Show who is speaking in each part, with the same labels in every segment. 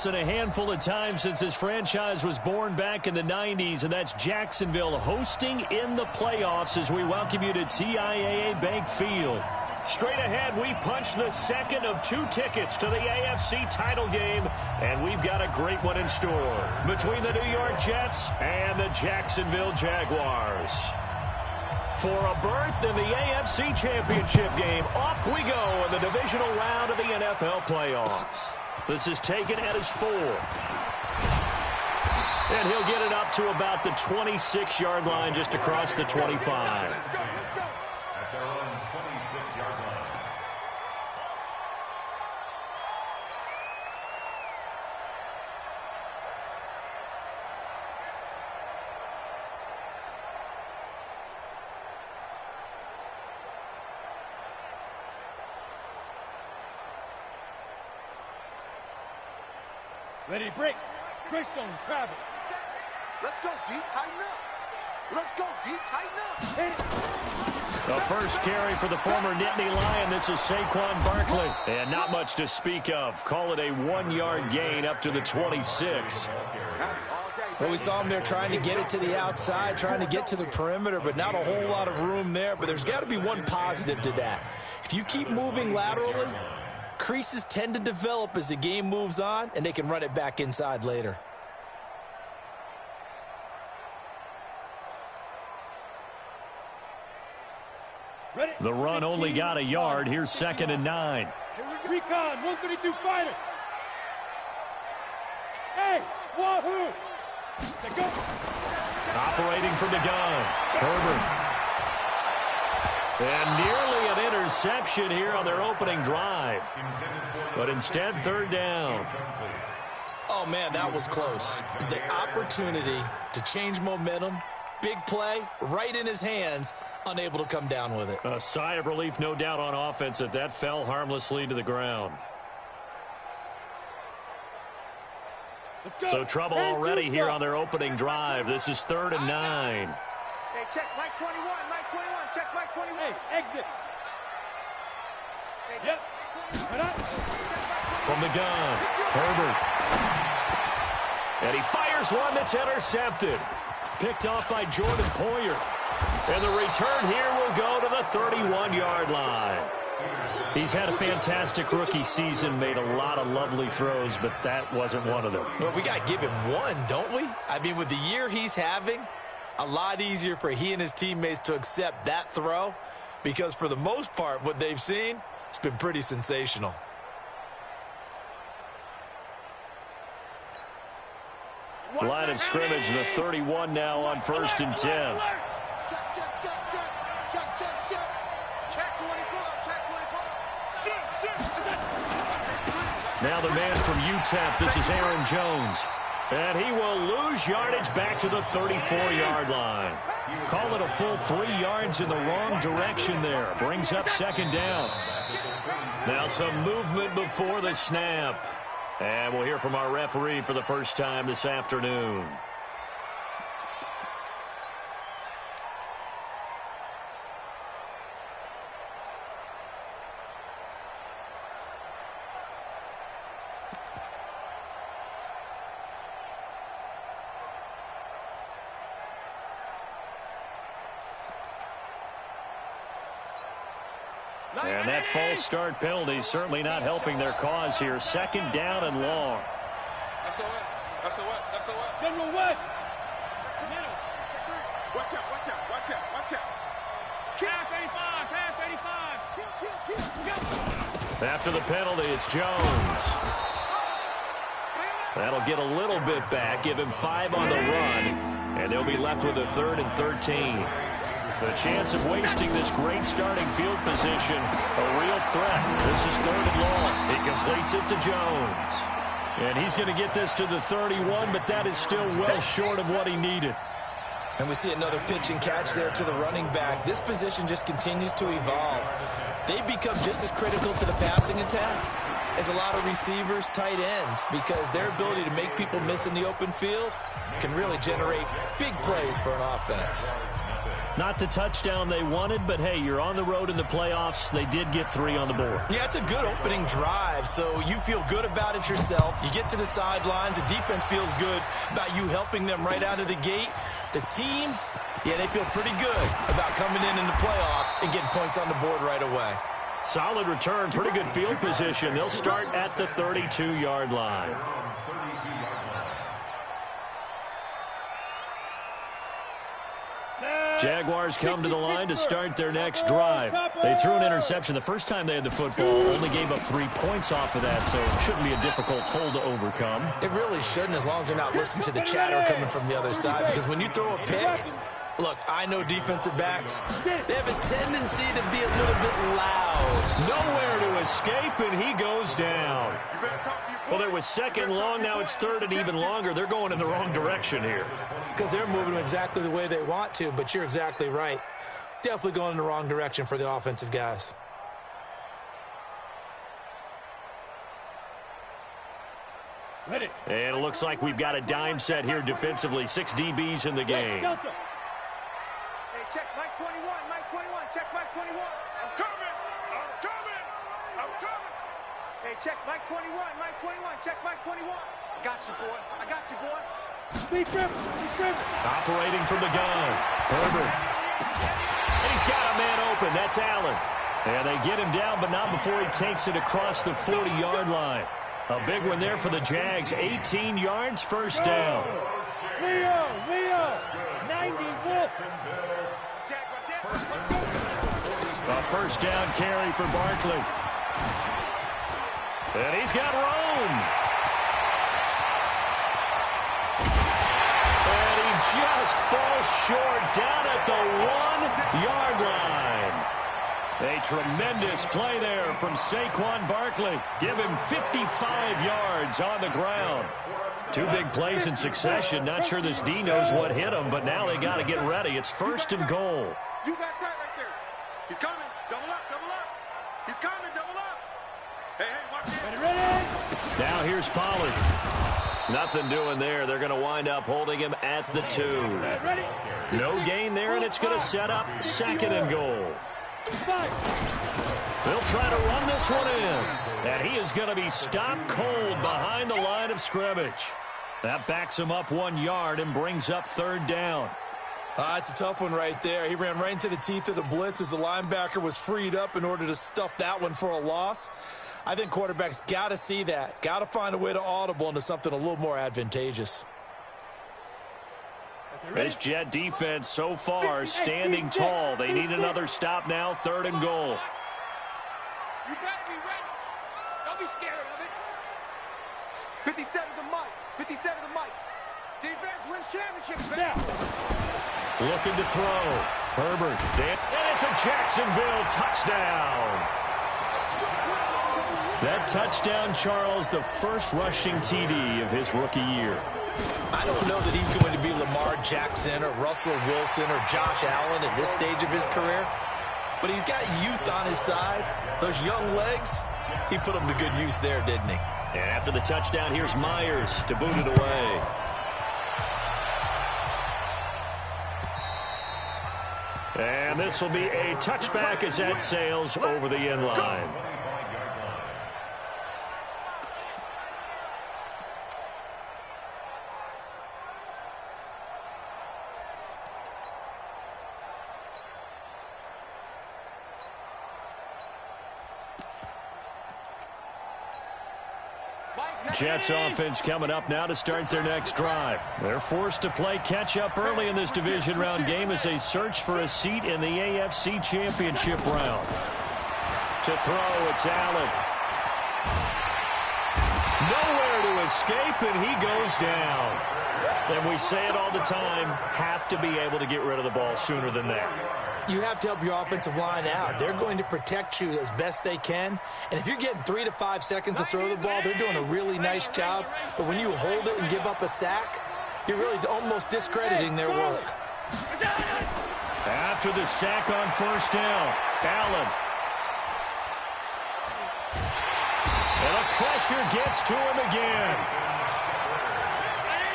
Speaker 1: In a handful of times since his franchise was born back in the 90s, and that's Jacksonville hosting in the playoffs as we welcome you to TIAA Bank Field. Straight ahead, we punch the second of 2 tickets to the AFC title game, and we've got a great one in store between the New York Jets and the Jacksonville Jaguars. For a berth in the AFC Championship game, off we go in the divisional round of the NFL playoffs. This is taken at his 4. And he'll get it up to about the 26-yard line, just across the 25.
Speaker 2: At their own 26-yard line.
Speaker 3: Ready, break. Greystone, travel.
Speaker 4: Let's go, D. Tighten up. Let's go, D. Tighten up.
Speaker 1: The first carry for the former Nittany Lion. This is Saquon Barkley. And not much to speak of. Call it a 1-yard gain up to the 26.
Speaker 5: Well, we saw him there trying to get it to the outside, trying to get to the perimeter, but not a whole lot of room there. But there's got to be one positive to that. If you keep moving laterally, creases tend to develop as the game moves on, and they can run it back inside later.
Speaker 1: The run only got a yard. Here's 2nd and 9.
Speaker 3: Recon, 132 fighter. Hey, wahoo! Let's go.
Speaker 1: Operating from the gun, Herbert. And nearly an interception here on their opening drive. But instead, 3rd down.
Speaker 5: Oh, man, that was close. The opportunity to change momentum, big play, right in his hands, unable to come down with it.
Speaker 1: A sigh of relief, no doubt, on offense that that fell harmlessly to the ground. So trouble already here on their opening drive. This is 3rd and 9.
Speaker 4: Hey, check Mike 21, Mike 21, check Mike 21.
Speaker 3: Hey, exit. Yep.
Speaker 1: From the gun, Herbert. And he fires one that's intercepted. Picked off by Jordan Poyer. And the return here will go to the 31-yard line. He's had a fantastic rookie season, made a lot of lovely throws, but that wasn't one of them.
Speaker 5: Well, we got to give him one, don't we? I mean, with the year he's having, a lot easier for he and his teammates to accept that throw, because for the most part, what they've seen, it's been pretty sensational.
Speaker 1: Line of scrimmage, the 31 now on 1st and 10.
Speaker 4: Check, check, check, check. Check, check, check. Check 24, check 24. Check, check.
Speaker 1: Now the man from UTEP, this is Aaron Jones. And he will lose yardage back to the 34-yard line. Call it a full 3 yards in the wrong direction there. Brings up 2nd down. Now some movement before the snap. And we'll hear from our referee for the first time this afternoon. And that false start penalty certainly not helping their cause here. 2nd down and long.
Speaker 4: SOS, SOS, SOS.
Speaker 3: General West.
Speaker 4: Watch out, watch out, watch out, watch out.
Speaker 3: Pass 85, pass 85.
Speaker 1: After the penalty, it's Jones. That'll get a little bit back, give him 5 on the run, and they'll be left with a 3rd and 13. The chance of wasting this great starting field position, a real threat. This is 3rd and long. He completes it to Jones. And he's going to get this to the 31, but that is still well short of what he needed.
Speaker 5: And we see another pitch and catch there to the running back. This position just continues to evolve. They become just as critical to the passing attack as a lot of receivers, tight ends, because their ability to make people miss in the open field can really generate big plays for an offense.
Speaker 1: Not the touchdown they wanted, but hey, you're on the road in the playoffs. They did get 3 on the board.
Speaker 5: Yeah, it's a good opening drive, so you feel good about it yourself. You get to the sidelines. The defense feels good about you helping them right out of the gate. The team, yeah, they feel pretty good about coming in the playoffs and getting points on the board right away.
Speaker 1: Solid return, pretty good field position. They'll start at the 32-yard line. Jaguars come to the line to start their next drive. They threw an interception the first time they had the football, only gave up 3 points off of that, so it shouldn't be a difficult hole to overcome.
Speaker 5: It really shouldn't, as long as they're not listening to the chatter coming from the other side, because when you throw a pick, look, I know defensive backs, they have a tendency to be a little bit loud.
Speaker 1: Nowhere to escape, and he goes down. Well, it was second long, now it's third and even longer. They're going in the wrong direction here.
Speaker 5: Because they're moving exactly the way they want to, but you're exactly right. Definitely going in the wrong direction for the offensive guys.
Speaker 3: Ready.
Speaker 1: And it looks like we've got a dime set here defensively. 6 DBs in the game.
Speaker 4: Hey, check Mike 21, Mike 21, check Mike 21. I'm coming, I'm coming, I'm coming. Hey, check Mike 21, Mike 21, check Mike 21. I got you, boy, I got you, boy.
Speaker 3: Be driven.
Speaker 1: Operating from the gun. Herbert. And he's got a man open. That's Allen. And they get him down, but not before he takes it across the 40-yard line. A big one there for the Jags. 18 yards, first down.
Speaker 3: Leo, 90 Wolf.
Speaker 1: A first down carry for Barkley. And he's got Rome. And he just falls short down at the 1-yard line. A tremendous play there from Saquon Barkley. Give him 55 yards on the ground. 2 big plays in succession. Not sure this D knows what hit him, but now they got to get ready. It's first and goal.
Speaker 4: You got tight right there. He's coming. Double up, double up. He's coming, double up. Hey, watch it.
Speaker 3: Ready.
Speaker 1: Now here's Pollard. Nothing doing there. They're going to wind up holding him at the 2. No gain there, and it's going to set up second and goal. They'll try to run this one in. And he is going to be stopped cold behind the line of scrimmage. That backs him up 1 yard and brings up third down.
Speaker 5: It's a tough one right there. He ran right into the teeth of the blitz as the linebacker was freed up in order to stuff that one for a loss. I think quarterbacks got to see that. Got to find a way to audible into something a little more advantageous.
Speaker 1: This Jet defense so far standing tall. They need another stop now, third and goal.
Speaker 4: You better be ready. Don't be scared of it. 57 to Mike. 57 to Mike. Defense wins championships.
Speaker 3: Now.
Speaker 1: Looking to throw. Herbert. And it's a Jacksonville touchdown. That touchdown, Charles, the first rushing TD of his rookie year.
Speaker 5: I don't know that he's going to be Lamar Jackson or Russell Wilson or Josh Allen at this stage of his career, but he's got youth on his side. Those young legs, he put them to good use there, didn't he?
Speaker 1: And after the touchdown, here's Myers to boot it away. And this will be a touchback as that sails over the end line. Jets offense coming up now to start their next drive. They're forced to play catch-up early in this division round game as they search for a seat in the AFC Championship round. To throw, it's Allen. Nowhere to escape, and he goes down. And we say it all the time, have to be able to get rid of the ball sooner than that.
Speaker 5: You have to help your offensive line out. They're going to protect you as best they can. And if you're getting 3 to 5 seconds to throw the ball, they're doing a really nice job. But when you hold it and give up a sack, you're really almost discrediting their work.
Speaker 1: After the sack on first down, Allen. And the pressure gets to him again.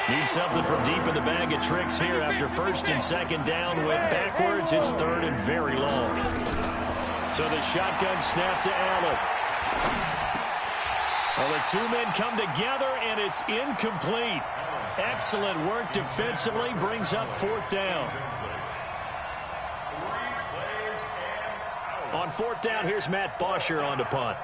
Speaker 1: Need something from deep in the bag of tricks here after first and second down went backwards. It's third and very long. So the shotgun snap to Allen. Well, the two men come together, and it's incomplete. Excellent work defensively, brings up fourth down. On fourth down, here's Matt Bosher on to punt.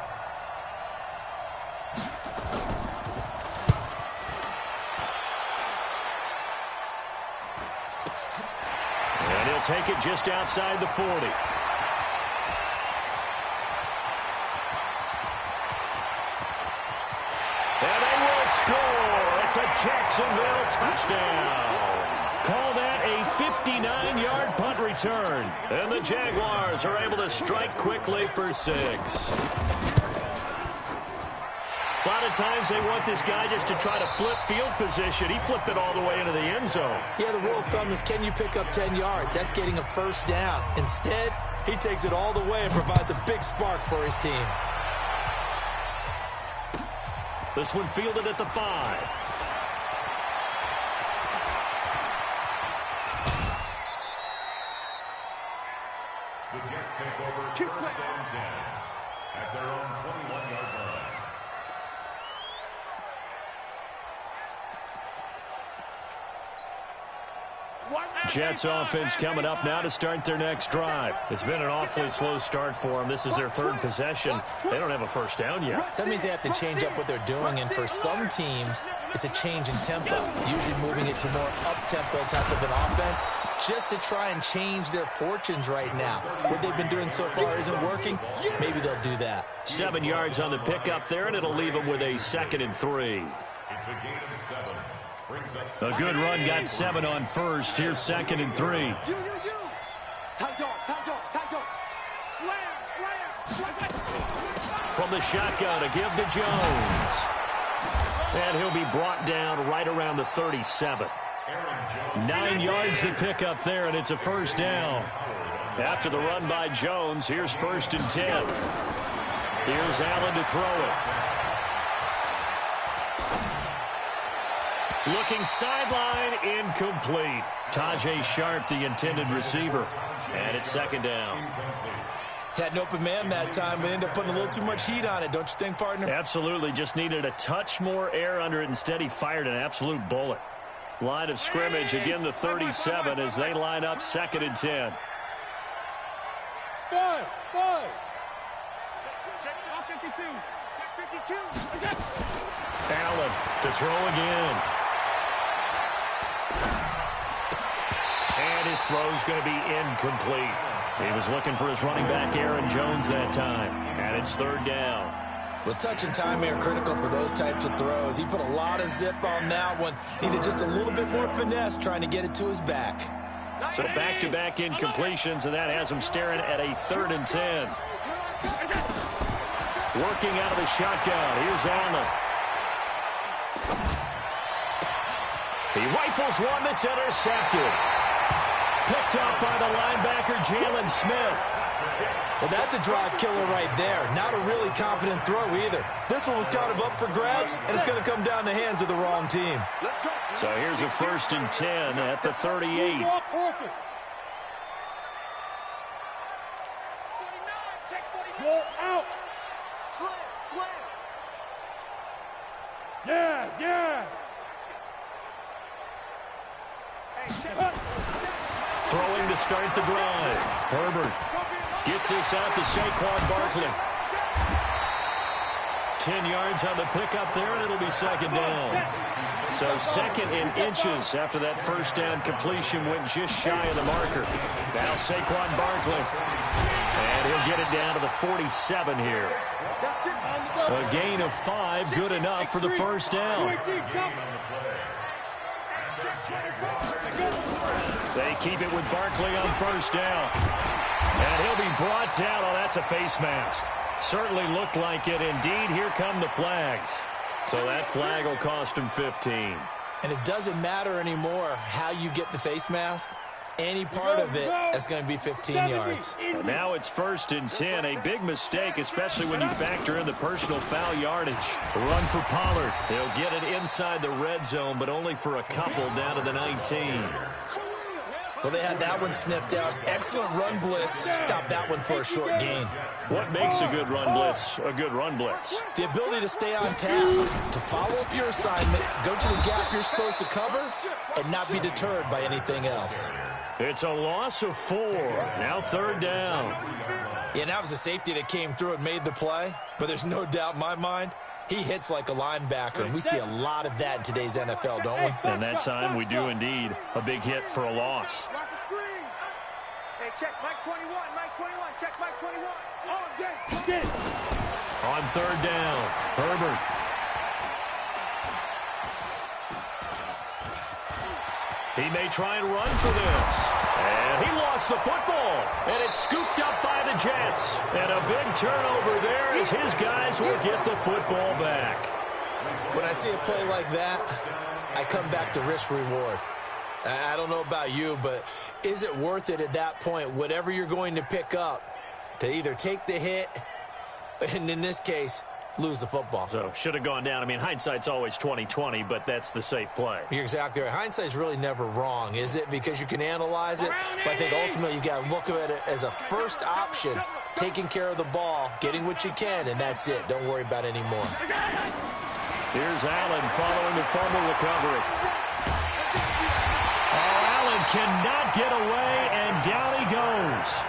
Speaker 1: And he'll take it just outside the 40. And they will score. It's a Jacksonville touchdown. Call that a 59-yard punt return. And the Jaguars are able to strike quickly for 6. A lot of times they want this guy just to try to flip field position. He flipped it all the way into the end zone.
Speaker 5: Yeah, the rule of thumb is, can you pick up 10 yards? That's getting a first down. Instead, he takes it all the way and provides a big spark for his team.
Speaker 1: This one fielded at the 5.
Speaker 2: The Jets take over first and 10 at their own 21-yard line.
Speaker 1: Jets offense coming up now to start their next drive. It's been an awfully slow start for them. This is their third possession. They don't have a first down yet.
Speaker 5: So that means they have to change up what they're doing, and for some teams, it's a change in tempo, usually moving it to more up-tempo type of an offense, just to try and change their fortunes right now. What they've been doing so far isn't working. Maybe they'll do that.
Speaker 1: 7 yards on the pickup there, and it'll leave them with a 2nd and 3.
Speaker 2: It's a gain of 7.
Speaker 1: A good run got 7 on first. Here's 2nd and 3. From the shotgun, a give to Jones. And he'll be brought down right around the 37. 9 yards to pick up there, and it's a first down. After the run by Jones, here's 1st and 10. Here's Allen to throw it. Looking sideline, incomplete. Tajay Sharp, the intended receiver. And it's 2nd down.
Speaker 5: Had an open man that time, but ended up putting a little too much heat on it, don't you think, partner?
Speaker 1: Absolutely. Just needed a touch more air under it. Instead, he fired an absolute bullet. Line of scrimmage, again the 37 as they line up 2nd and 10.
Speaker 3: 5.
Speaker 4: Check 52. Check 52.
Speaker 1: Allen to throw again. And his throw's going to be incomplete. He was looking for his running back, Aaron Jones, that time. And it's 3rd down.
Speaker 5: Well, touch and timing are critical for those types of throws. He put a lot of zip on that one. Needed just a little bit more finesse trying to get it to his back.
Speaker 1: So back-to-back incompletions, and that has him staring at a 3rd and 10. Working out of the shotgun. Here's Allen. He rifles one that's intercepted. Picked up by the linebacker, Jalen Smith.
Speaker 5: Well, that's a drive killer right there. Not a really confident throw either. This one was kind of up for grabs, and it's going to come down the hands of the wrong team.
Speaker 1: So here's a 1st and 10 at the 38.
Speaker 3: Go out.
Speaker 4: Slam.
Speaker 3: Yes.
Speaker 1: Throwing to start the drive. Herbert gets this out to Saquon Barkley. 10 yards on the pickup there, and it'll be 2nd down. So 2nd and inches after that first down completion went just shy of the marker. Now Saquon Barkley. And he'll get it down to the 47 here. A gain of 5, good enough for the first down. They keep it with Barkley on first down. And he'll be brought down. Oh, that's a face mask. Certainly looked like it. Indeed, here come the flags. So that flag will cost him 15.
Speaker 5: And it doesn't matter anymore how you get the face mask. any part of it, that's going to be 15 yards.
Speaker 1: And now it's 1st and 10. A big mistake, especially when you factor in the personal foul yardage. The run for Pollard. He'll get it inside the red zone, but only for a couple down to the 19.
Speaker 5: Well, they had that one sniffed out. Excellent run blitz. Stop that one for a short gain.
Speaker 1: What makes a good run blitz a good run blitz?
Speaker 5: The ability to stay on task, to follow up your assignment, go to the gap you're supposed to cover, and not be deterred by anything else.
Speaker 1: It's a loss of 4. Now 3rd down.
Speaker 5: Yeah, and that was a safety that came through and made the play. But there's no doubt in my mind, he hits like a linebacker. And we see a lot of that in today's NFL, don't we?
Speaker 1: And that time we do indeed. A big hit for a loss.
Speaker 4: Hey, check Mike 21, Mike 21, check Mike 21. All day.
Speaker 1: On 3rd down, Herbert. He may try and run for this. And he lost the football. And it's scooped up by the Jets. And a big turnover there as his guys will get the football back.
Speaker 5: When I see a play like that, I come back to risk-reward. I don't know about you, but is it worth it at that point, whatever you're going to pick up, to either take the hit, and in this case, lose the football?
Speaker 1: So, should have gone down. I mean, hindsight's always 20/20, but that's the safe play.
Speaker 5: You're exactly right. Hindsight's really never wrong, is it? Because you can analyze it, but I think ultimately you got to look at it as a first option, taking care of the ball, getting what you can, and that's it. Don't worry about any more.
Speaker 1: Here's Allen following the fumble recovery. Allen cannot get away, and down he goes.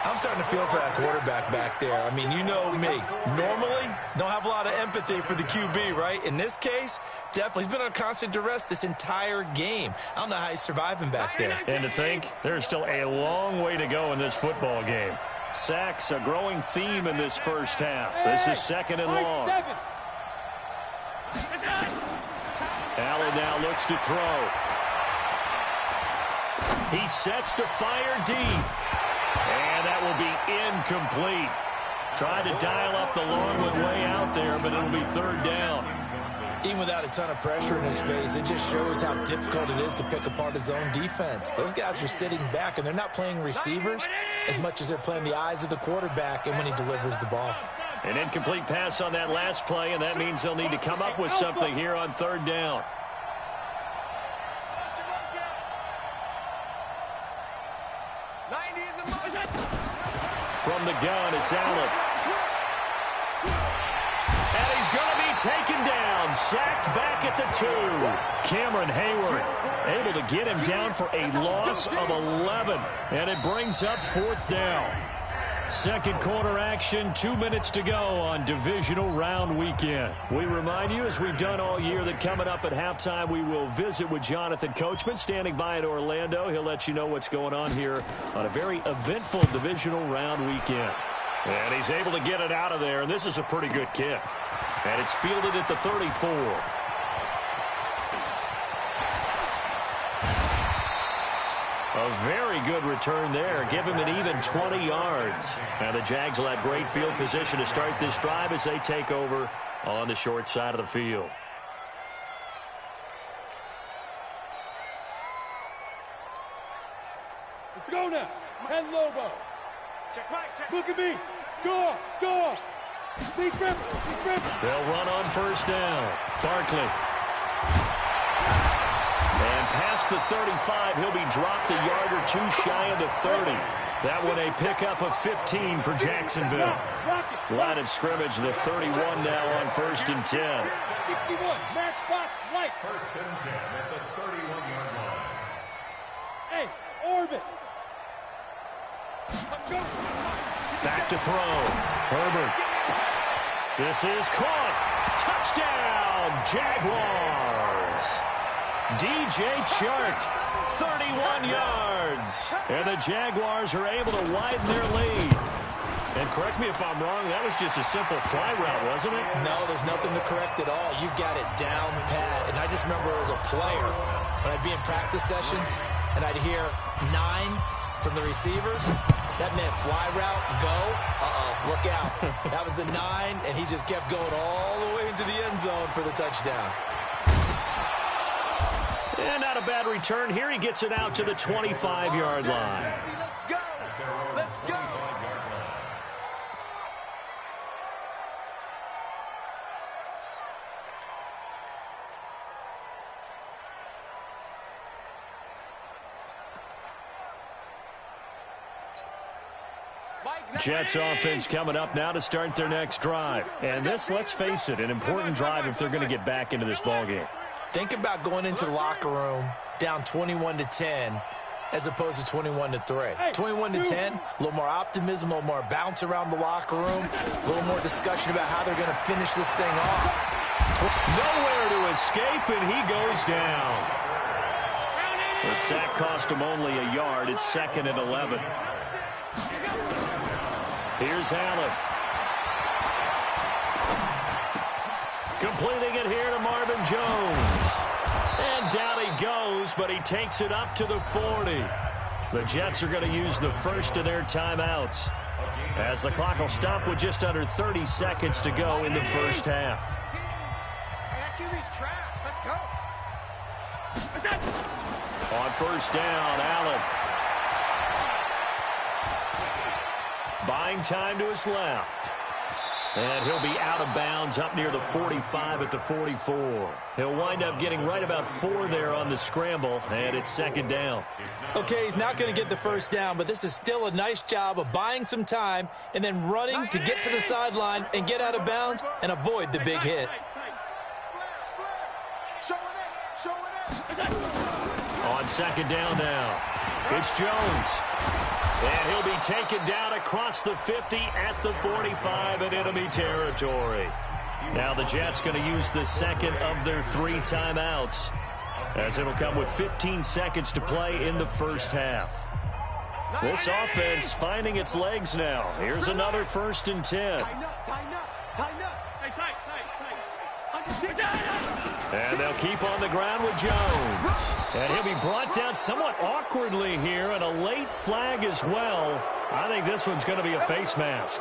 Speaker 5: I'm starting to feel for that quarterback back there. I mean, you know me. Normally, don't have a lot of empathy for the QB, right? In this case, definitely. He's been on constant duress this entire game. I don't know how he's surviving back there.
Speaker 1: And to think, there's still a long way to go in this football game. Sacks, a growing theme in this first half. This is 2nd and long. Allen now looks to throw. He sets to fire deep. And that will be incomplete. Tried to dial up the long one way out there, but it'll be 3rd down.
Speaker 5: Even without a ton of pressure in his face, it just shows how difficult it is to pick apart his own defense. Those guys are sitting back, and they're not playing receivers as much as they're playing the eyes of the quarterback and when he delivers the ball.
Speaker 1: An incomplete pass on that last play, and that means they'll need to come up with something here on 3rd down. From the gun, it's Allen. And he's going to be taken down. Sacked back at the 2. Cameron Hayward able to get him down for a loss of 11. And it brings up 4th down. Second quarter action, 2 minutes to go on divisional round weekend. We remind you, as we've done all year, that coming up at halftime, we will visit with Jonathan Coachman, standing by in Orlando. He'll let you know what's going on here on a very eventful divisional round weekend. And he's able to get it out of there, and this is a pretty good kick. And it's fielded at the 34. A very good return there. Give him an even 20 yards. Now the Jags will have great field position to start this drive as they take over on the short side of the field.
Speaker 3: Let's go now. 10 Lobo.
Speaker 4: Check Mike, check.
Speaker 3: Look at me. Go off. Big rip.
Speaker 1: They'll run on 1st down. Barkley. And past the 35, he'll be dropped a yard or 2 shy of the 30. That one a pickup of 15 for Jacksonville. Line of scrimmage, the 31 now on 1st and 10.
Speaker 3: 61, matchbox right.
Speaker 2: 1st and 10 at the 31-yard line.
Speaker 3: Hey, orbit.
Speaker 1: Back to throw. Herbert. This is caught. Touchdown, Jaguars. DJ Chark, 31 yards. And the Jaguars are able to widen their lead. And correct me if I'm wrong, that was just a simple fly route, wasn't it?
Speaker 5: No, there's nothing to correct at all. You've got it down pat. And I just remember as a player, when I'd be in practice sessions, and I'd hear 9 from the receivers, that meant fly route, go, look out. That was the 9, and he just kept going all the way into the end zone for the touchdown.
Speaker 1: And not a bad return here. He gets it out to the 25-yard line.
Speaker 4: Let's go. Let's go.
Speaker 1: Jets offense coming up now to start their next drive. And this, let's face it, an important drive if they're going to get back into this ballgame.
Speaker 5: Think about going into the locker room down 21-10 as opposed to 21-3. 21-10, a little more optimism, a little more bounce around the locker room, a little more discussion about how they're going to finish this thing off.
Speaker 1: Nowhere to escape, and he goes down. The sack cost him only a yard. It's 2nd and 11. Here's Allen. Completing it here to Marvin Jones. And down he goes, but he takes it up to the 40. The Jets are going to use the first of their timeouts, as the clock will stop with just under 30 seconds to go in the first half.
Speaker 4: Let's go.
Speaker 1: On first down, Allen. Buying time to his left. And he'll be out of bounds up near the 45 at the 44. He'll wind up getting right about 4 there on the scramble, and it's 2nd down.
Speaker 5: Okay, he's not going to get the first down, but this is still a nice job of buying some time and then running to get to the sideline and get out of bounds and avoid the big hit.
Speaker 1: On 2nd down now, it's Jones. And he'll be taken down across the 50 at the 45 in enemy territory. Now the Jets going to use the second of their 3 timeouts, as it'll come with 15 seconds to play in the first half. This offense finding its legs now. Here's another 1st and 10. And they'll keep on the ground with Jones. And he'll be brought down somewhat awkwardly here, and a late flag as well. I think this one's going to be a face mask.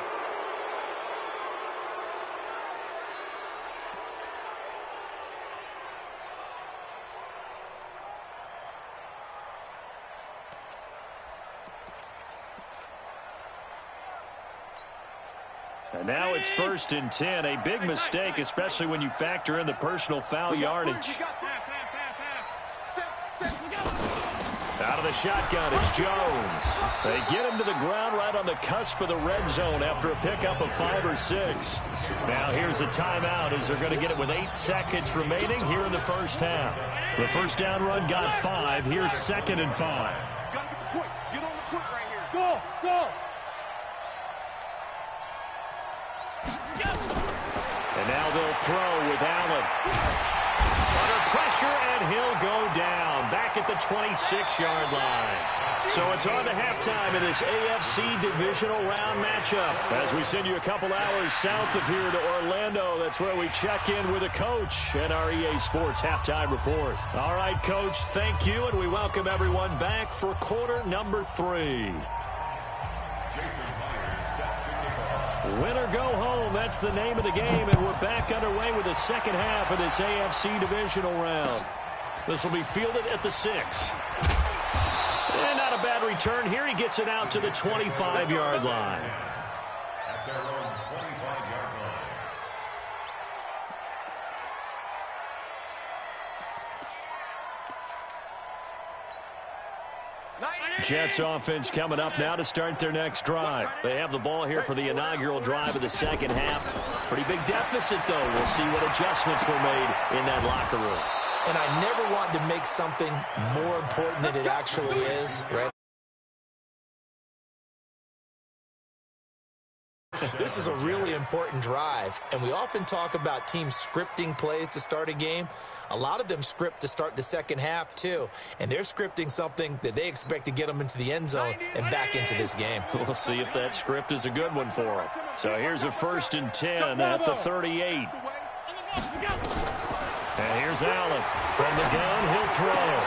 Speaker 1: And now it's 1st and 10. A big mistake, especially when you factor in the personal foul yardage. Out of the shotgun, it's Jones. They get him to the ground right on the cusp of the red zone after a pickup of 5 or 6. Now here's a timeout as they're going to get it with 8 seconds remaining here in the first half. The first down run got 5. Here's 2nd and 5.
Speaker 4: Gotta get the point. Get on the point right here.
Speaker 3: Go, go.
Speaker 1: And now they'll throw with Allen. Under pressure, and he'll go down back at the 26-yard line. So it's on to halftime in this AFC divisional round matchup. As we send you a couple hours south of here to Orlando, that's where we check in with a coach and our EA Sports halftime report. All right, Coach, thank you, and we welcome everyone back for quarter number 3. Win or go home, that's the name of the game, and we're back underway with the second half of this AFC divisional round. This will be fielded at the 6. And not a bad return here. He gets it out to the 25-yard line.
Speaker 2: At their own 25-yard line.
Speaker 1: Jets offense coming up now to start their next drive. They have the ball here for the inaugural drive of the second half. Pretty big deficit, though. We'll see what adjustments were made in that locker room.
Speaker 5: And I never want to make something more important than it actually is, right? This is a really important drive, and we often talk about teams scripting plays to start a game. A lot of them script to start the second half, too, and they're scripting something that they expect to get them into the end zone and back into this game.
Speaker 1: We'll see if that script is a good one for them. So here's a 1st and 10 at the 38. And here's Allen. From the gun, he'll throw.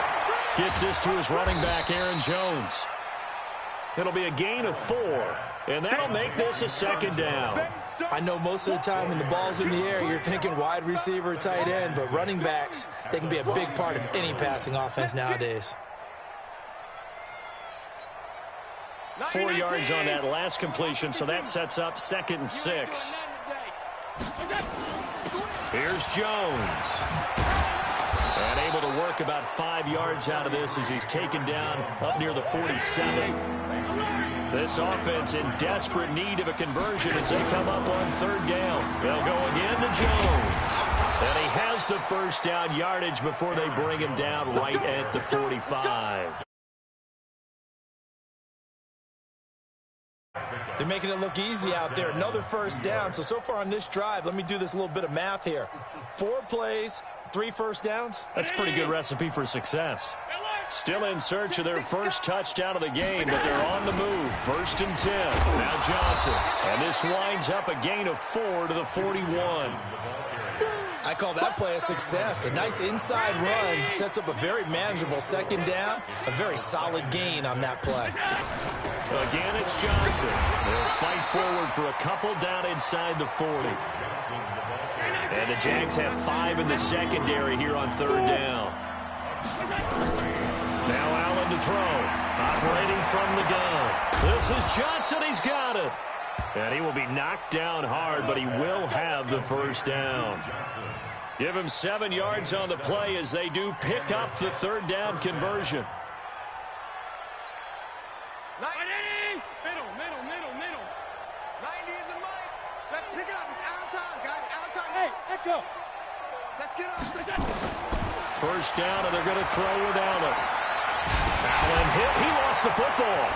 Speaker 1: Gets this to his running back, Aaron Jones. It'll be a gain of 4, and that'll make this a second down.
Speaker 5: I know most of the time when the ball's in the air, you're thinking wide receiver, tight end, but running backs, they can be a big part of any passing offense nowadays.
Speaker 1: 4 yards on that last completion, so that sets up 2nd and 6. Here's Jones. And able to work about 5 yards out of this as he's taken down up near the 47. This offense in desperate need of a conversion as they come up on 3rd down. They'll go again to Jones. And he has the first down yardage before they bring him down right at the 45.
Speaker 5: They're making it look easy out there. Another first down. So far on this drive, let me do this little bit of math here. 4 plays, 3 first downs.
Speaker 1: That's a pretty good recipe for success. Still in search of their first touchdown of the game, but they're on the move. 1st and 10. Now Johnson. And this winds up a gain of 4 to the 41.
Speaker 5: I call that play a success. A nice inside run sets up a very manageable 2nd down. A very solid gain on that play.
Speaker 1: Again, it's Johnson. They'll fight forward for a couple down inside the 40. And the Jags have 5 in the secondary here on 3rd down. Now Allen to throw. Operating from the gun. This is Johnson. He's got it. And he will be knocked down hard, but he will have the first down. Give him 7 yards on the play as they do pick up the 3rd down conversion.
Speaker 4: Middle. 90 is the mic. Let's pick it up. It's out of time, guys. Out of time.
Speaker 3: Hey, echo.
Speaker 4: Let's get up.
Speaker 1: First down, and they're going to throw without it. Allen hit. He lost the football.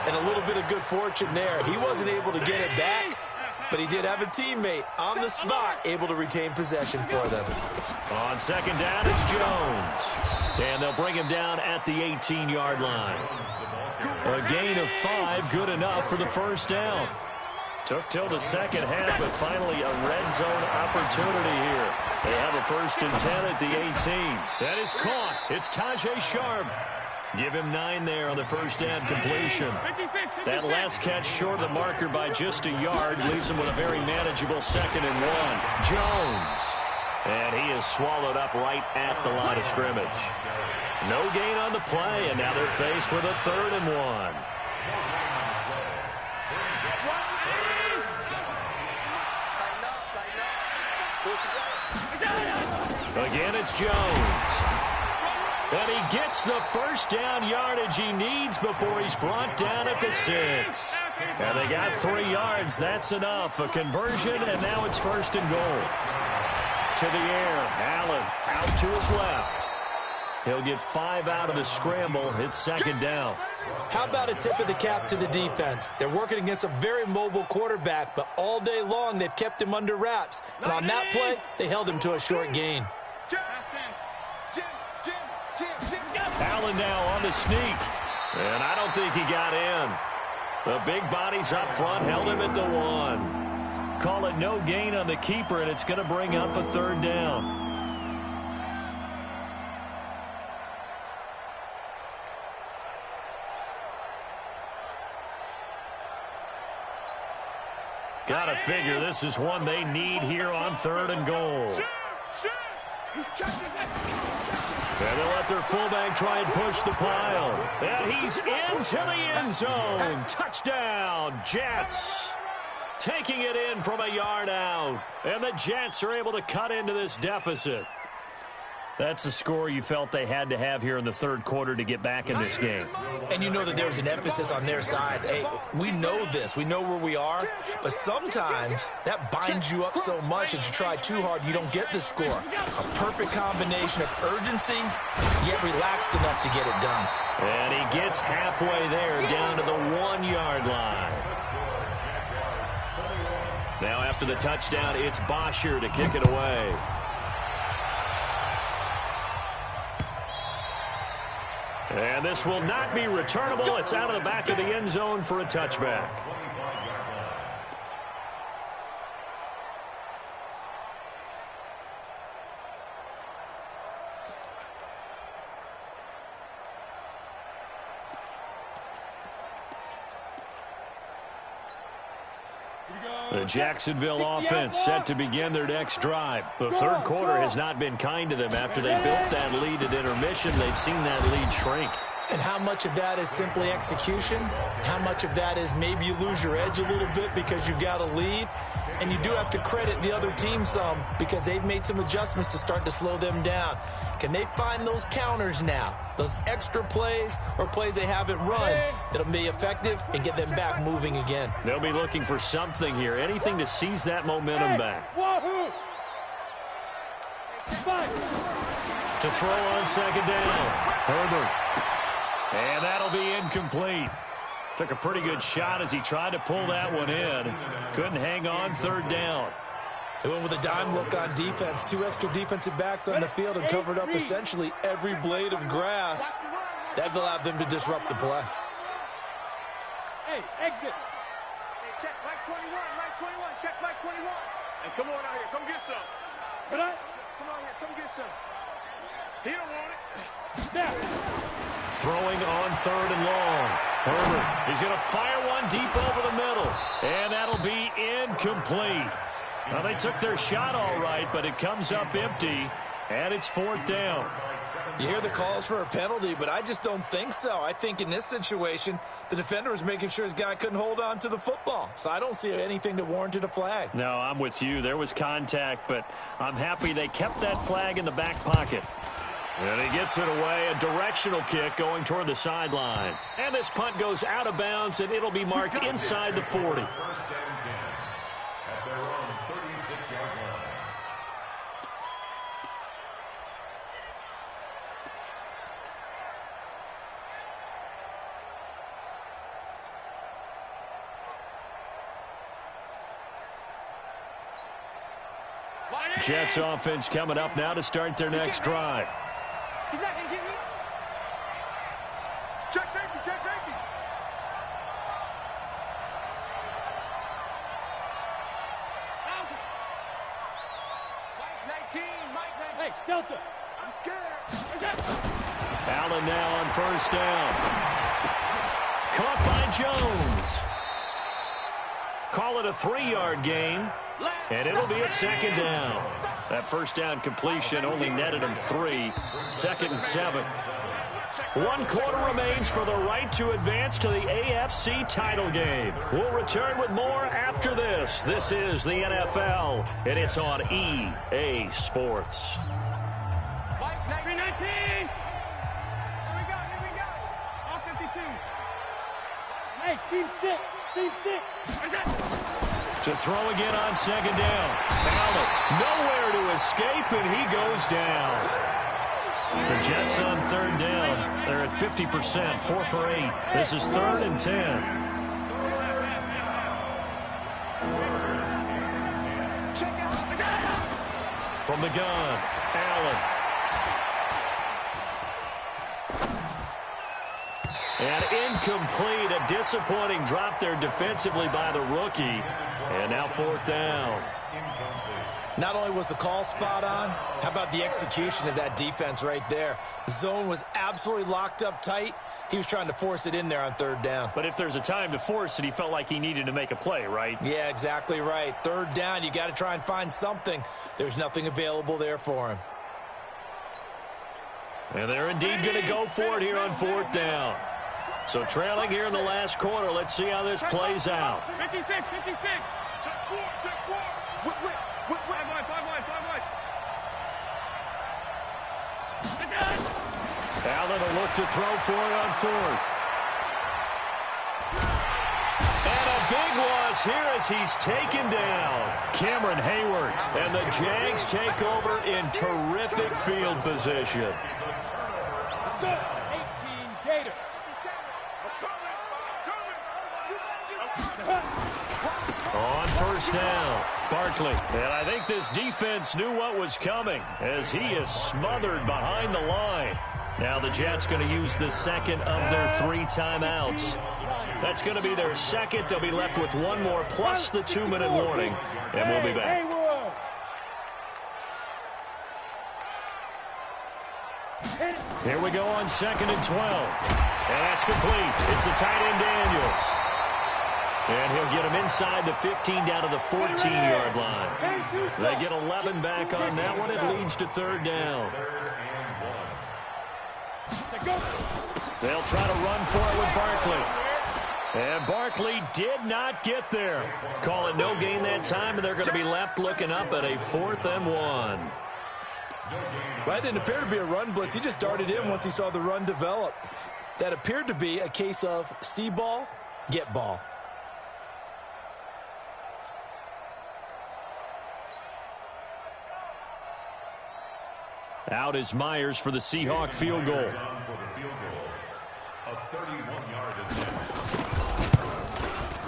Speaker 5: And a little bit of good fortune there. He wasn't able to get it back, but he did have a teammate on the spot able to retain possession for them.
Speaker 1: On 2nd down, it's Jones. And they'll bring him down at the 18-yard line. A gain of 5, good enough for the first down. Took till the 2nd half, but finally a red zone opportunity here. They have a 1st and 10 at the 18. That is caught. It's Tajay Sharp. Give him 9 there on the first down completion. That last catch short of the marker by just a yard leaves him with a very manageable 2nd and 1. Jones. And he is swallowed up right at the line of scrimmage. No gain on the play, and now they're faced with a 3rd and 1. Again, it's Jones. And he gets the first down yardage he needs before he's brought down at the 6. And they got 3 yards. That's enough. A conversion, and now it's 1st and goal. To the air. Allen out to his left. He'll get 5 out of the scramble. It's 2nd down.
Speaker 5: How about a tip of the cap to the defense? They're working against a very mobile quarterback, but all day long they've kept him under wraps. And on that play, they held him to a short gain.
Speaker 1: Allen now on the sneak. And I don't think he got in. The big bodies up front held him at the 1. Call it no gain on the keeper, and it's going to bring up a 3rd down. Gotta figure this is one they need here on 3rd and goal. And they'll let their fullback try and push the pile. And he's into the end zone. Touchdown, Jets. Taking it in from a yard out. And the Jets are able to cut into this deficit. That's a score you felt they had to have here in the 3rd quarter to get back in this game.
Speaker 5: And you know that there's an emphasis on their side. Hey, we know this. We know where we are. But sometimes that binds you up so much that you try too hard, you don't get the score. A perfect combination of urgency, yet relaxed enough to get it done.
Speaker 1: And he gets halfway there, down to the 1-yard line. Now after the touchdown, it's Bosher to kick it away. And this will not be returnable. It's out of the back of the end zone for a touchback. The Jacksonville offense set to begin their next drive. The third quarter has not been kind to them. After they built that lead at intermission, they've seen that lead shrink.
Speaker 5: And how much of that is simply execution? How much of that is maybe you lose your edge a little bit because you've got a lead? And you do have to credit the other team some because they've made some adjustments to start to slow them down. Can they find those counters now, those extra plays or plays they haven't run that'll be effective and get them back moving again?
Speaker 1: They'll be looking for something here, anything to seize that momentum back. To throw on second down, Herbert. And that'll be incomplete. Took a pretty good shot as he tried to pull that one in. Couldn't hang on third down.
Speaker 5: They went with a dime look on defense. 2 extra defensive backs on the field and covered up essentially every blade of grass. That allowed them to disrupt the play.
Speaker 3: Hey, exit.
Speaker 4: Hey, check Mike 21, Mike 21, check Mike 21. Hey, come on out here, come get some.
Speaker 3: Come on
Speaker 4: here, come get some. He don't want it.
Speaker 3: Now.
Speaker 1: Throwing on third and long. Herbert, he's going to fire one deep over the middle. And that'll be incomplete. Now, they took their shot all right, but it comes up empty, and it's fourth down.
Speaker 5: You hear the calls for a penalty, but I just don't think so. I think in this situation, the defender was making sure his guy couldn't hold on to the football. So I don't see anything that warranted a flag.
Speaker 1: No, I'm with you. There was contact, but I'm happy they kept that flag in the back pocket. And he gets it away, a directional kick going toward the sideline. And this punt goes out of bounds, and it'll be marked inside the 40.
Speaker 2: At their own 36-yard line.
Speaker 1: Jets offense coming up now to start their next drive.
Speaker 4: He's not going to get me. Check safety, check safety. Mike 19, Mike 19.
Speaker 3: Hey, Delta.
Speaker 4: I'm scared.
Speaker 1: Allen now on first down. Caught by Jones. Call it a 3-yard gain, and it'll be a second down. That first down completion only netted him 3. Second and 7. 1 quarter remains for the right to advance to the AFC title game. We'll return with more after this. This is the NFL, and it's on EA Sports.
Speaker 3: 319.
Speaker 4: Here we go. All 52.
Speaker 3: Hey, team 6. Team 6.
Speaker 1: To throw again on second down. Allen nowhere to escape, and he goes down. The Jets on third down. They're at 50%, 4 for 8. This is 3rd and 10. From the gun, Allen. And incomplete, a disappointing drop there defensively by the rookie. And now 4th down.
Speaker 5: Not only was the call spot on, how about the execution of that defense right there? The zone was absolutely locked up tight. He was trying to force it in there on 3rd down.
Speaker 1: But if there's a time to force it, he felt like he needed to make a play, right?
Speaker 5: Yeah, exactly right. 3rd down, you got to try and find something. There's nothing available there for him.
Speaker 1: And they're indeed going to go for it here on 4th down. So trailing here in the last quarter, let's see how this plays out.
Speaker 3: 56.
Speaker 4: Check 4, check 4. Whip. 5 wide.
Speaker 1: Allen will look to throw for it on 4th. And a big loss here as he's taken down. Cameron Hayward. And the Jags take over in terrific field position.
Speaker 3: 18 Gator.
Speaker 1: On first down, Barkley. And I think this defense knew what was coming as he is smothered behind the line. Now the Jets going to use the second of their 3 timeouts. That's going to be their second. They'll be left with 1 more plus the 2-minute warning. And we'll be back. Here we go on 2nd and 12. And that's complete. It's the tight end Daniels. And he'll get him inside the 15 down to the 14-yard line. They get 11 back on that one. It leads to third down. They'll try to run for it with Barkley. And Barkley did not get there. Call it no gain that time, and they're going to be left looking up at a 4th and 1.
Speaker 5: Well, that didn't appear to be a run blitz. He just darted in once he saw the run develop. That appeared to be a case of see ball, get ball.
Speaker 1: Out is Myers for the Seahawk field goal.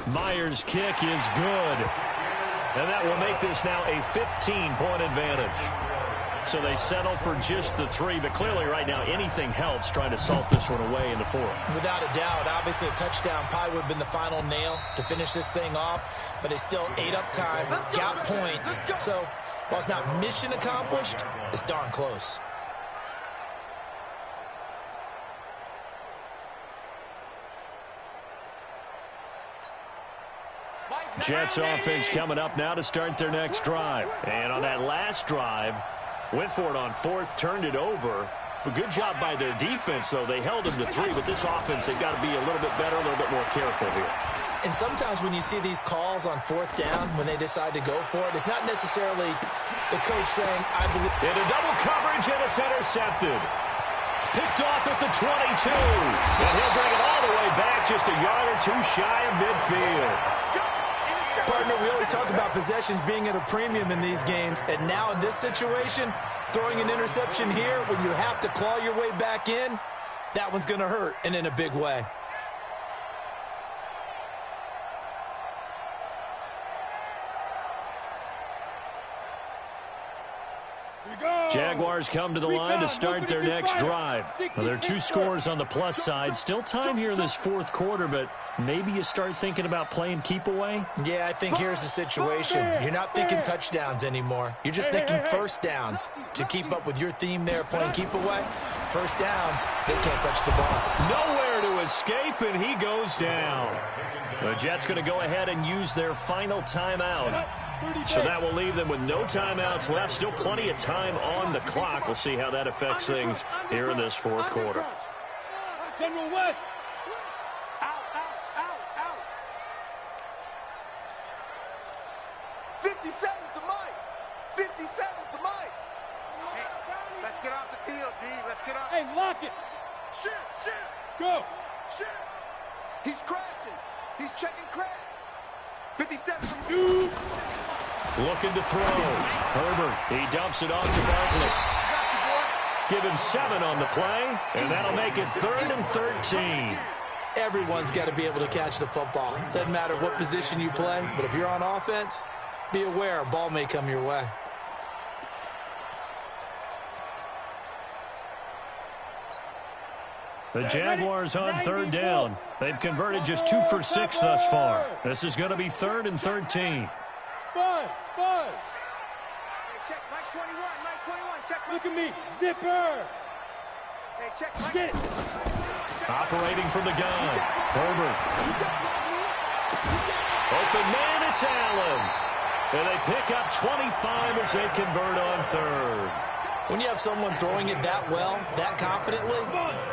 Speaker 1: Myers' kick is good. And that will make this now a 15-point advantage. So they settle for just the 3, but clearly right now anything helps trying to salt this one away in the 4th.
Speaker 5: Without a doubt, obviously a touchdown probably would have been the final nail to finish this thing off, but it's still ate up time, got points. So while it's not mission accomplished, it's darn close.
Speaker 1: Jets offense coming up now to start their next drive. And on that last drive, went for it on 4th, turned it over. But good job by their defense, though. They held them to 3, but this offense, they've got to be a little bit better, a little bit more careful here.
Speaker 5: And sometimes when you see these calls on 4th down, when they decide to go for it, it's not necessarily the coach saying, I believe.
Speaker 1: Into double coverage, and it's intercepted. Picked off at the 22. And he'll bring it all the way back, just a yard or 2 shy of midfield.
Speaker 5: Partner, we always talk about possessions being at a premium in these games, and now in this situation, throwing an interception here when you have to claw your way back in, that one's going to hurt, and in a big way.
Speaker 1: Jaguars come to the line to start their next drive. Well, there are 2 scores on the plus side. Still time here in this 4th quarter, but maybe you start thinking about playing keep away?
Speaker 5: Yeah, I think here's the situation. You're not thinking touchdowns anymore. You're just thinking first downs. To keep up with your theme there, playing keep away, first downs, they can't touch the ball.
Speaker 1: Nowhere to escape, and he goes down. The Jets going to go ahead and use their final timeout. So that will leave them with no timeouts left. Still plenty of time on the clock. We'll see how that affects things here in this 4th quarter.
Speaker 3: General West.
Speaker 4: Out, out, out, out. 57's the mic. 57's the mic. Hey, let's get off the field, D. Let's get off.
Speaker 3: Hey, lock it.
Speaker 4: Shit.
Speaker 3: Go.
Speaker 4: Shit. He's crashing. He's checking crash. 57.
Speaker 3: Shoot.
Speaker 1: Looking to throw. Herbert, he dumps it off to Barkley. Give him 7 on the play, and that'll make it 3rd and 13.
Speaker 5: Everyone's got to be able to catch the football. Doesn't matter what position you play, but if you're on offense, be aware a ball may come your way.
Speaker 1: The Jaguars on 3rd down. They've converted just 2 for 6 thus far. This is going to be 3rd and 13.
Speaker 3: Buzz.
Speaker 4: Hey, check Mike 21, Mike 21, check.
Speaker 3: Look at me. Zipper.
Speaker 4: Hey, check Mike.
Speaker 3: Get.
Speaker 1: Operating from the gun. Herbert. Open man, it's Allen. And they pick up 25 as they convert on 3rd.
Speaker 5: When you have someone throwing it that well, that confidently,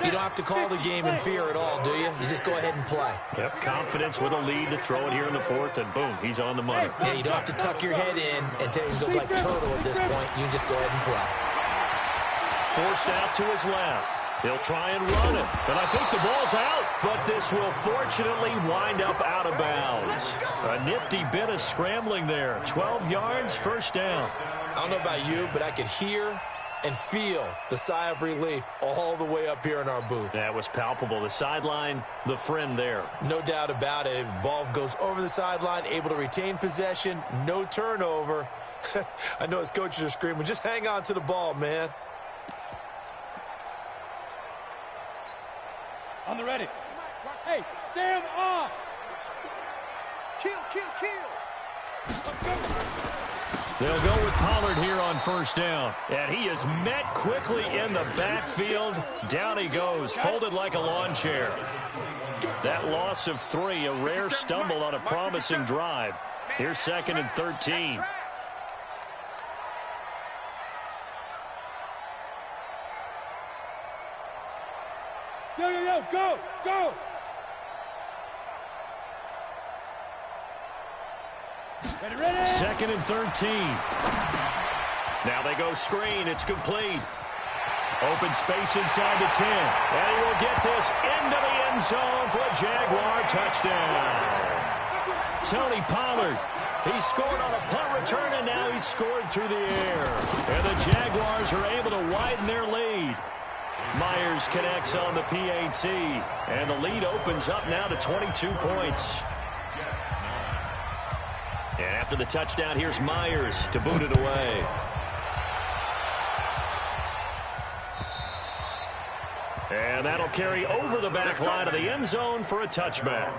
Speaker 5: you don't have to call the game in fear at all, do you? You just go ahead and play.
Speaker 1: Yep, confidence with a lead to throw it here in the 4th, and boom, he's on the money.
Speaker 5: Yeah, you don't have to tuck your head in and go like turtle at this point. You can just go ahead and play.
Speaker 1: Forced out to his left. He'll try and run it, but I think the ball's out. But this will fortunately wind up out of bounds. A nifty bit of scrambling there. 12 yards, first down.
Speaker 5: I don't know about you, but I could hear and feel the sigh of relief all the way up here in our booth.
Speaker 1: That was palpable. The sideline, the friend there.
Speaker 5: No doubt about it. Ball goes over the sideline, able to retain possession, no turnover. I know his coaches are screaming, just hang on to the ball, man.
Speaker 3: On the ready. Hey, stand off.
Speaker 4: Kill.
Speaker 1: They'll go with Pollard here on first down. And he is met quickly in the backfield. Down he goes, folded like a lawn chair. That loss of 3, a rare stumble on a promising drive. Here's 2nd and 13.
Speaker 3: Yo, go! Ready.
Speaker 1: 2nd and 13. Now they go screen. It's complete. Open space inside the 10. And he will get this into the end zone for a Jaguar touchdown. Tony Pollard. He scored on a punt return, and now he's scored through the air. And the Jaguars are able to widen their lead. Myers connects on the PAT. And the lead opens up now to 22 points. And after the touchdown, here's Myers to boot it away. And that'll carry over the back line of the end zone for a touchback.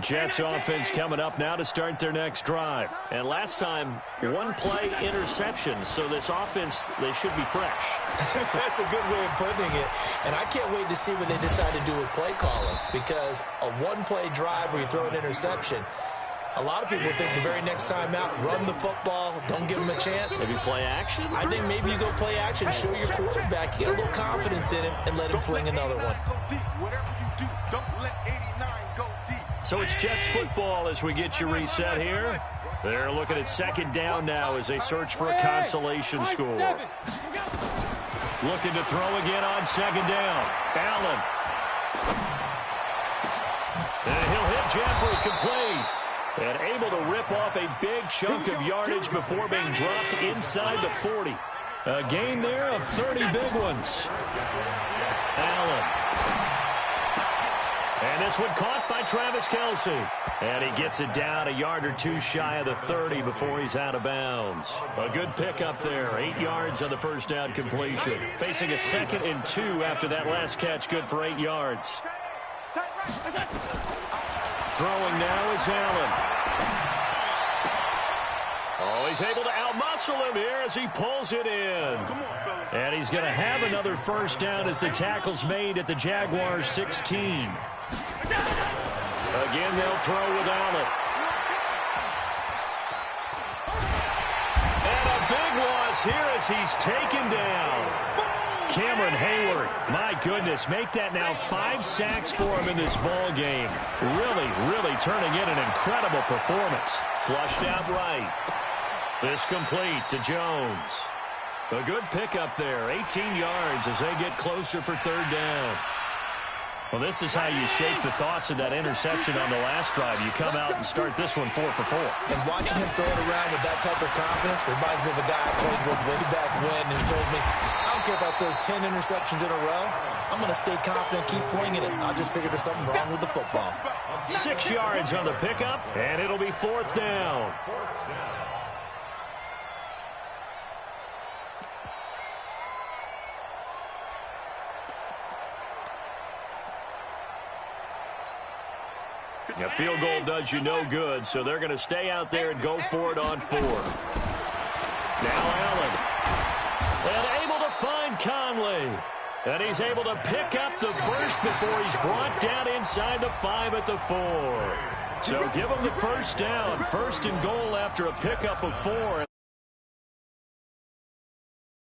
Speaker 1: Jets offense coming up now to start their next drive. And last time, 1 play interception. So this offense, they should be fresh.
Speaker 5: That's a good way of putting it. And I can't wait to see what they decide to do with play calling. Because a 1-play drive where you throw an interception, a lot of people think the very next time out, run the football, don't give them a chance.
Speaker 1: Maybe play action?
Speaker 5: I think maybe you go play action, show your quarterback, get a little confidence in him, and let him fling another one.
Speaker 1: So it's Jets football as we get you reset here. They're looking at 2nd down now as they search for a consolation score. Looking to throw again on 2nd down. Allen. And he'll hit Jeffrey complete. And able to rip off a big chunk of yardage before being dropped inside the 40. A gain there of 30 big ones. Allen. And this one caught by Travis Kelce. And he gets it down a yard or 2 shy of the 30 before he's out of bounds. A good pickup there. 8 yards on the first down completion. Facing a 2nd and 2 after that last catch. Good for 8 yards. Throwing now is Allen. Oh, he's able to outmuscle him here as he pulls it in. And he's going to have another first down as the tackle's made at the Jaguars 16. Again, they'll throw with Allen. And a big loss here as he's taken down. Cameron Hayward, my goodness, make that now 5 sacks for him in this ball game. Really turning in an incredible performance. Flushed out right. This complete to Jones. A good pickup there, 18 yards as they get closer for 3rd down. Well, this is how you shake the thoughts of that interception on the last drive. You come out and start this one 4 for 4.
Speaker 5: And watching him throw it around with that type of confidence reminds me of a guy I played with way back when who told me, I don't care if I throw 10 interceptions in a row. I'm going to stay confident, keep flinging it. I just figured there's something wrong with the football.
Speaker 1: 6 yards on the pickup, and it'll be 4th down. A field goal does you no good, so they're going to stay out there and go for it on 4. Now Allen. And able to find Conley. And he's able to pick up the first before he's brought down inside the 5 at the 4. So give him the first down. 1st and goal after a pickup of 4.